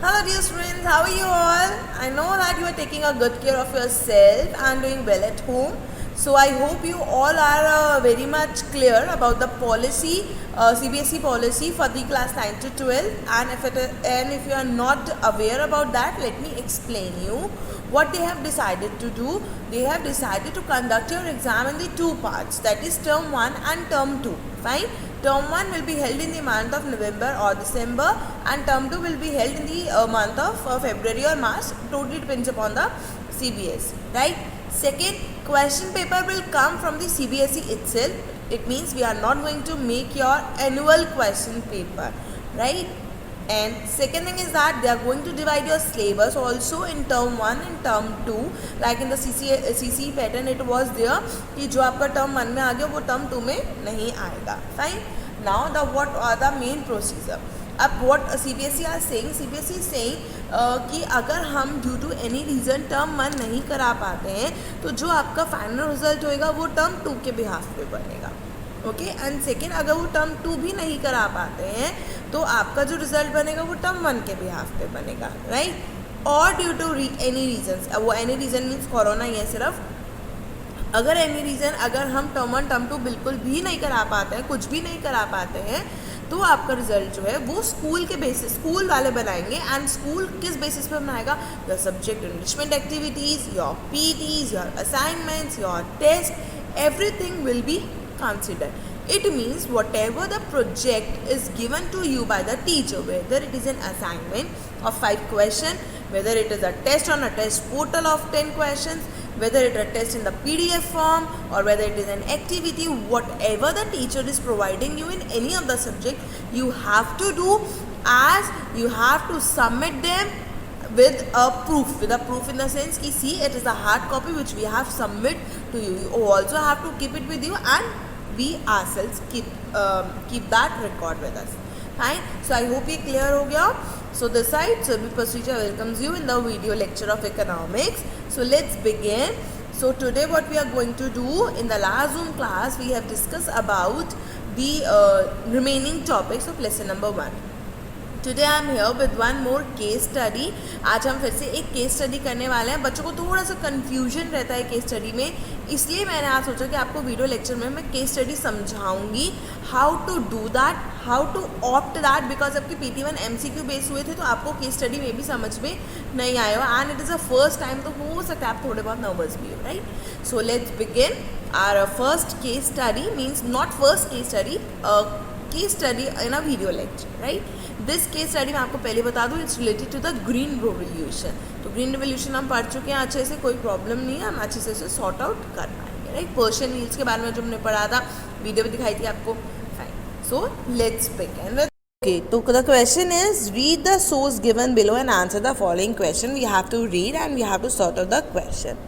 Hello dear students, how are you all? I know that you are taking a good care of yourself and doing well at home. So I hope you all are very much clear about the policy, CBSE policy for the class 9 to 12. And if you are not aware about that, let me explain you what they have decided to do. They have decided to conduct your exam in the two parts, that is term 1 and term 2. Fine. Term 1 will be held in the month of November or December, and term 2 will be held in the month of February or March. Totally depends upon the CBSE, right? Second, question paper will come from the CBSE itself. It means we are not going to make your annual question paper, right? And second thing is that they are going to divide your syllabus also in term 1 and term 2. Like in the CCE pattern it was there कि जो आपका term 1 में आ गया वो term 2 में नहीं आएगा. Fine. Now what are the main procedure? अब what CBSE are saying, CBSE is saying कि अगर हम due to any reason term 1 नहीं करा पाते हैं तो जो आपका फाइनल रिजल्ट होएगा वो टर्म 2 के बिहाफ पे बनेगा. ओके. एंड सेकेंड, अगर वो टर्म 2 भी नहीं करा पाते हैं तो आपका जो रिजल्ट बनेगा वो टर्म 1 के बिहाफ पे बनेगा, राइट? और ड्यू टू एनी रीजन, अब वो एनी रीज़न मीन्स कोरोना ही है सिर्फ. अगर एनी रीज़न, अगर हम टर्म 1 टर्म 2 बिल्कुल भी नहीं करा पाते हैं, कुछ भी नहीं करा पाते हैं, तो आपका रिजल्ट जो है वो स्कूल के बेसिस, स्कूल वाले बनाएंगे. एंड स्कूल किस बेसिस पे बनाएगा? Your subject enrichment activities, your PTs, your assignments, your test, everything will be considered. It means whatever the project is given to you by the teacher, whether it is an assignment of 5 questions, whether it is a test on a test portal of 10 questions, whether it is a test in the PDF form, or whether it is an activity, whatever the teacher is providing you in any of the subject, you have to do, as you have to submit them with a proof in the sense कि see, it is a hard copy which we have submit to you. You also have to keep it with you, and we ourselves keep that record with us. Fine. So I hope ये clear हो गया. So this side, Surbhi Pasricha welcomes you in the video lecture of economics. So let's begin. So today what we are going to do, in the last Zoom class we have discussed about the remaining topics of lesson number 1. Today I am here with one more case study. आज हम फिर से एक case study करने वाले हैं. बच्चों को थोड़ा सा कन्फ्यूजन रहता है केस स्टडी में, इसलिए मैंने आज सोचा कि आपको वीडियो लेक्चर में मैं केस स्टडी समझाऊंगी, how to do that, how to opt that. Because आपके PT1 MCQ बेस हुए थे तो आपको केस स्टडी में भी समझ में नहीं आया हो, and it is a first time, तो हो सकता है आप थोड़े बहुत नर्वस भी हो, right? So let's begin our first case study. Means not first case study, case study in a video lecture, right? This case study मैं आपको पहले बता दूँ, it's related to the green revolution. तो ग्रीन रिवोल्यूशन हम पढ़ चुके हैं अच्छे से, कोई प्रॉब्लम नहीं है, हम अच्छे से इसे सॉर्ट आउट कर पाएंगे, राइट? पर्शियन व्हील्स के बारे में जो हमने पढ़ा था, वीडियो में दिखाई थी आपको. Fine. So let's begin with. Okay, so the question is, read the source given below and answer the following question. We have to read and we have to sort out the question.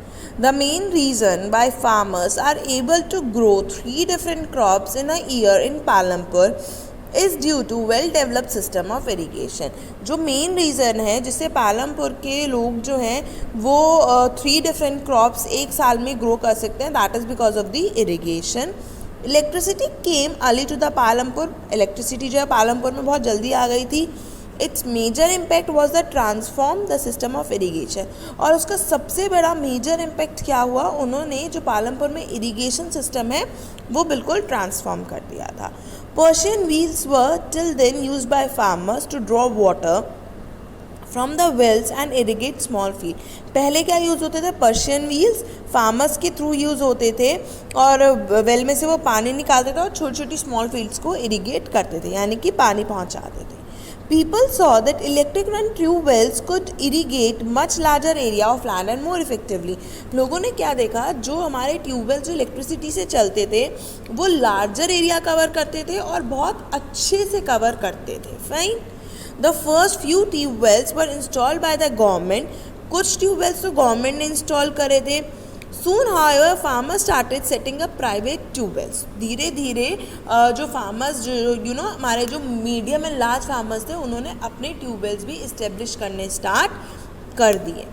The main reason why farmers are able to grow 3 different crops in a year in Palampur is due to well developed system of irrigation. जो main reason है जिससे पालमपुर के लोग जो हैं वो 3 different crops एक साल में ग्रो कर सकते हैं, that is because of the irrigation. Electricity came early to the Palampur. Electricity जो है पालमपुर में बहुत जल्दी आ गई थी. It's major impact was the transform the system of irrigation. और उसका सबसे बड़ा मेजर इम्पैक्ट क्या हुआ, उन्होंने जो पालमपुर में इरीगेशन सिस्टम है वो बिल्कुल ट्रांसफॉर्म कर दिया था. Persian wheels were till then used by farmers to draw water from the wells and irrigate small field. पहले क्या यूज़ होते थे? पर्शियन व्हील्स फार्मर्स के थ्रू यूज़ होते थे, और वेल में से वो पानी निकालते थे और छोटी छोटी स्मॉल फील्ड्स को इरीगेट करते थे, यानी कि पानी पहुंचाते थे. People saw that electric and tube wells could irrigate much larger area of land and more effectively. लोगों ने क्या देखा, जो हमारे ट्यूबवेल जो इलेक्ट्रिसिटी से चलते थे वो लार्जर एरिया कवर करते थे और बहुत अच्छे से कवर करते थे. Fine. The first few tube wells were installed by the government. कुछ ट्यूब वेल्स तो गवर्नमेंट ने इंस्टॉल करे थे. Soon, however, farmers started setting up private tube wells. धीरे धीरे जो फार्मर्स जो हमारे जो मीडियम एंड लार्ज फार्मर्स थे उन्होंने अपने ट्यूब वेल्स भी इस्टेब्लिश करने स्टार्ट कर दिए.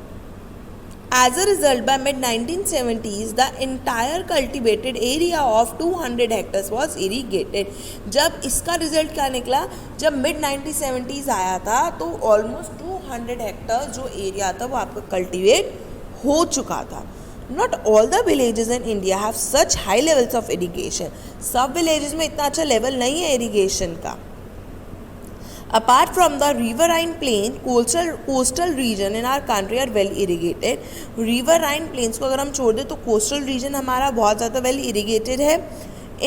As a result, by mid 1970s, the entire cultivated area of 200 hectares was irrigated. जब इसका रिजल्ट क्या निकला, जब मिड 1970s आया था तो ऑलमोस्ट 200 हेक्टर जो एरिया था वो आपका कल्टिवेट हो चुका था. Not all the villages in India have such high levels of irrigation. सब villages में इतना अच्छा लेवल नहीं है irrigation का. Apart from the riverine plain, coastal region in our country are well irrigated. Riverine plains को अगर हम छोड़ दें तो coastal region हमारा बहुत ज़्यादा well irrigated है.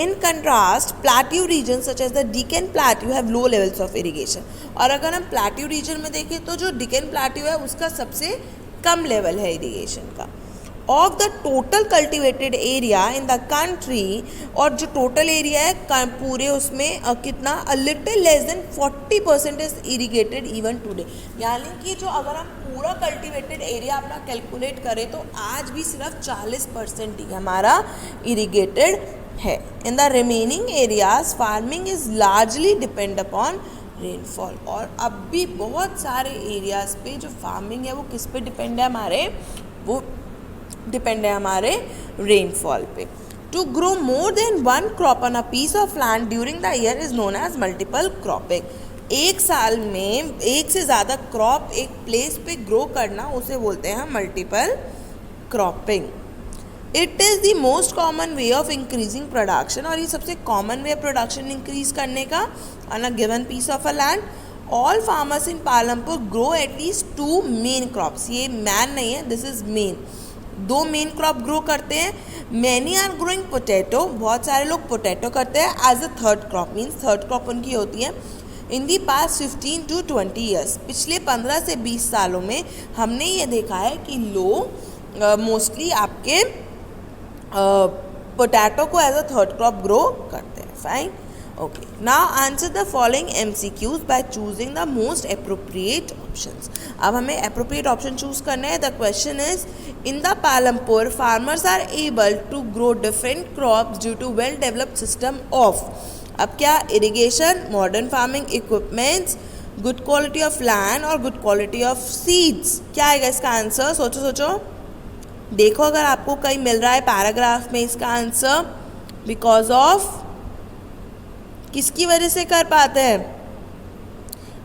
In contrast, plateau regions such as the Deccan Plateau have low levels of irrigation. और अगर हम plateau region में देखें तो जो Deccan Plateau है उसका सबसे कम लेवल है irrigation का. Of the total cultivated area in the country, और जो टोटल एरिया है पूरे उसमें कितना, a little less than 40% is irrigated even today. यानी कि जो अगर हम पूरा कल्टिवेटेड एरिया अपना कैलकुलेट करें तो आज भी सिर्फ 40% ही हमारा इरीगेटेड है. In the remaining areas farming is largely depend upon rainfall. और अब भी बहुत सारे एरियाज पे जो फार्मिंग है वो किस पे डिपेंड है, हमारे वो डिपेंड है हमारे रेनफॉल पे. To grow more than one crop on a piece of land during the year is known as multiple cropping. एक साल में एक से ज़्यादा क्रॉप एक प्लेस पे ग्रो करना उसे बोलते हैं multiple cropping. It is the most common way of increasing production, और ये सबसे कॉमन वे प्रोडक्शन इंक्रीज करने का on a given piece of a land. All farmers in Palampur grow at least 2 main crops. ये मैन नहीं है, this is main. 2 main crop grow करते हैं. मैनी आर ग्रोइंग पोटैटो, बहुत सारे लोग पोटैटो करते हैं as a third crop, means third crop उनकी होती है. इन दी पास 15 to 20 ईयर्स, पिछले 15 से 20 सालों में हमने ये देखा है कि लोग मोस्टली आपके पोटैटो को as a third crop grow करते हैं. Fine, okay. Now answer the following MCQs by choosing the most appropriate options. अब हमें अप्रोप्रिएट ऑप्शन चूज करना है. The question is, in the Palampur farmers are able to grow different crops due to well developed system of. अब क्या, irrigation, modern farming equipments, good quality of land और good quality of seeds. क्या आएगा इसका answer, सोचो सोचो. देखो अगर आपको कहीं मिल रहा है पैराग्राफ में इसका आंसर, बिकॉज ऑफ किसकी वजह से कर पाते हैं,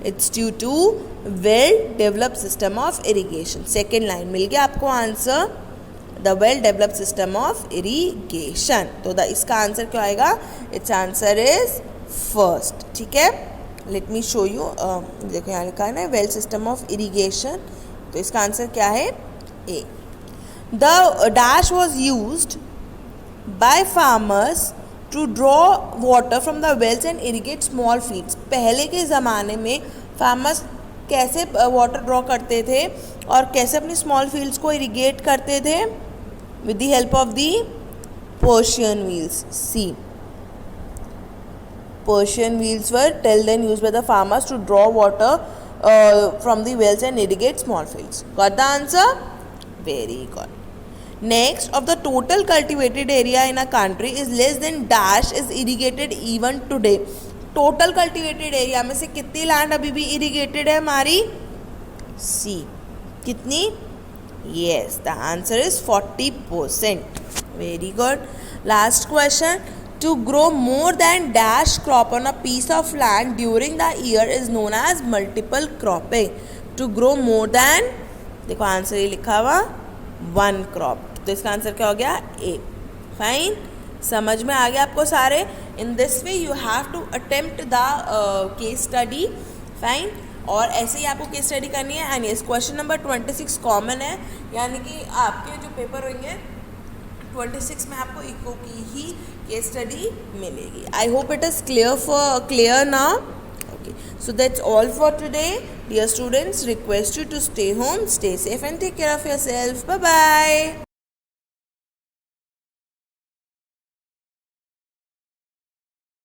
it's due to well developed system of irrigation. Second line मिल गया आपको answer, the well developed system of irrigation. तो इसका आंसर क्या आएगा, इट्स आंसर इज फर्स्ट. ठीक है, लेट मी शो यू. देखो यहाँ लिखा है ना वेल सिस्टम ऑफ इरिगेशन, तो इसका आंसर क्या है, A. The dash was used by farmers to draw water from the wells and irrigate small fields. पहले के ज़माने में फार्मर्स कैसे वाटर ड्रॉ करते थे और कैसे अपनी स्मॉल फील्ड्स को इरीगेट करते थे, with the help of the Persian wheels. See, Persian wheels were till then used by the farmers to draw water from the wells and irrigate small fields. Got the answer, very good. Next, of the total cultivated area in a country is less than dash is irrigated even today. Total cultivated area में से कितनी land अभी भी irrigated है हमारी, C. कितनी, yes, the answer is 40%. Very good. Last question. To grow more than dash crop on a piece of land during the year is known as multiple cropping. To grow more than, देखो answer ये लिखा हुआ, 1 crop. तो इसका answer क्या हो गया, ए. Fine, समझ में आ गया आपको सारे. In this way you have to attempt the case study. Fine, और ऐसे ही आपको केस स्टडी करनी है. And yes, question number 26 common है, यानी कि आपके जो पेपर होंगे 26 में आपको इको की ही केस स्टडी मिलेगी. I hope it is clear now. Okay, so that's all for today. Dear students, request you to stay home, stay safe and take care of yourself. Bye bye.